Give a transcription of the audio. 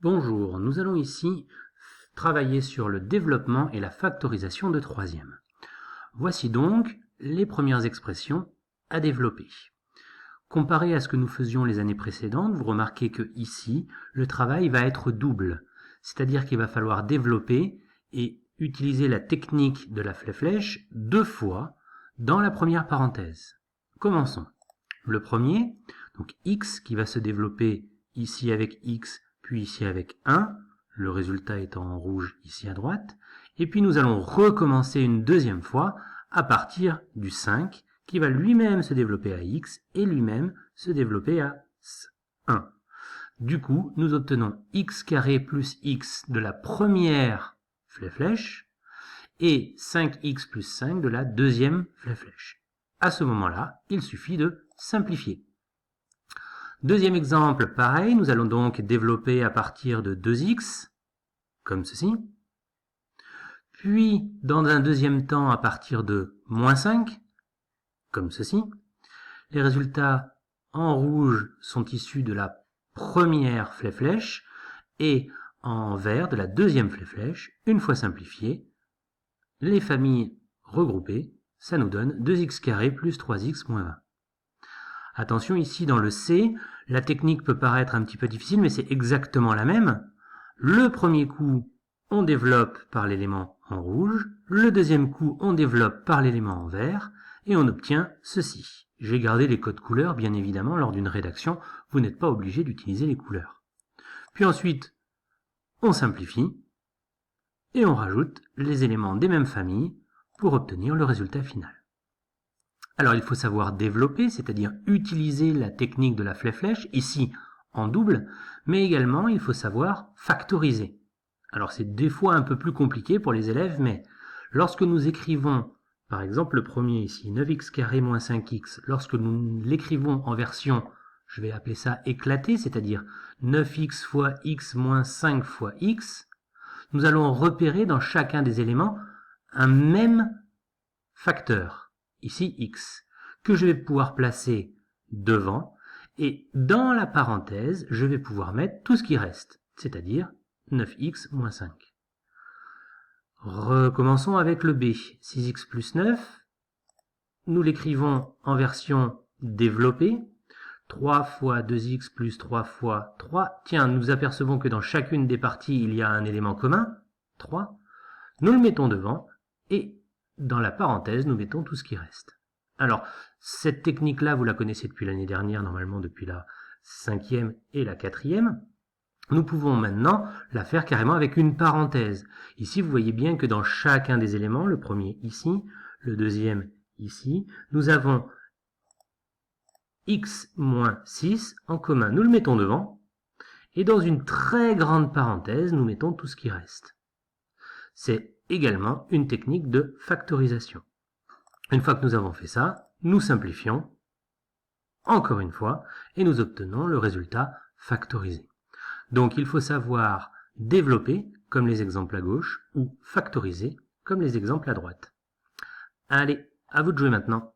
Bonjour, nous allons ici travailler sur le développement et la factorisation de troisième. Voici donc les premières expressions à développer. Comparé à ce que nous faisions les années précédentes, vous remarquez que ici, le travail va être double, c'est-à-dire qu'il va falloir développer et utiliser la technique de la flèche deux fois dans la première parenthèse. Commençons. Le premier, donc x qui va se développer ici avec x, puis ici avec 1, le résultat étant en rouge ici à droite, et puis nous allons recommencer une deuxième fois à partir du 5, qui va lui-même se développer à x et lui-même se développer à 1. Du coup, nous obtenons x carré plus x de la première flèche et 5x plus 5 de la deuxième flèche. À ce moment-là, il suffit de simplifier. Deuxième exemple, pareil, nous allons donc développer à partir de 2x, comme ceci. Puis, dans un deuxième temps, à partir de moins 5, comme ceci. Les résultats en rouge sont issus de la première flèche et en vert de la deuxième flèche. Une fois simplifié, les familles regroupées, ça nous donne 2x carré plus 3x moins 20. Attention, ici dans le C, la technique peut paraître un petit peu difficile, mais c'est exactement la même. Le premier coup, on développe par l'élément en rouge. Le deuxième coup, on développe par l'élément en vert. Et on obtient ceci. J'ai gardé les codes couleurs, bien évidemment, lors d'une rédaction. Vous n'êtes pas obligé d'utiliser les couleurs. Puis ensuite, on simplifie. Et on rajoute les éléments des mêmes familles pour obtenir le résultat final. Alors il faut savoir développer, c'est-à-dire utiliser la technique de la flèche, ici en double, mais également il faut savoir factoriser. Alors c'est des fois un peu plus compliqué pour les élèves, mais lorsque nous écrivons, par exemple le premier ici, 9x carré moins 5x, lorsque nous l'écrivons en version, je vais appeler ça éclatée, c'est-à-dire 9x fois x moins 5 fois x, nous allons repérer dans chacun des éléments un même facteur. Ici x, que je vais pouvoir placer devant, et dans la parenthèse, je vais pouvoir mettre tout ce qui reste, c'est-à-dire 9x moins 5. Recommençons avec le B, 6x plus 9, nous l'écrivons en version développée, 3 fois 2x plus 3 fois 3, tiens, nous apercevons que dans chacune des parties, il y a un élément commun, 3, nous le mettons devant, et dans la parenthèse, nous mettons tout ce qui reste. Alors, cette technique-là, vous la connaissez depuis l'année dernière, normalement depuis la 5e et la 4e. Nous pouvons maintenant la faire carrément avec une parenthèse. Ici, vous voyez bien que dans chacun des éléments, le premier ici, le deuxième ici, nous avons x moins 6 en commun. Nous le mettons devant, et dans une très grande parenthèse, nous mettons tout ce qui reste. C'est également une technique de factorisation. Une fois que nous avons fait ça, nous simplifions, encore une fois, et nous obtenons le résultat factorisé. Donc il faut savoir développer, comme les exemples à gauche, ou factoriser, comme les exemples à droite. Allez, à vous de jouer maintenant.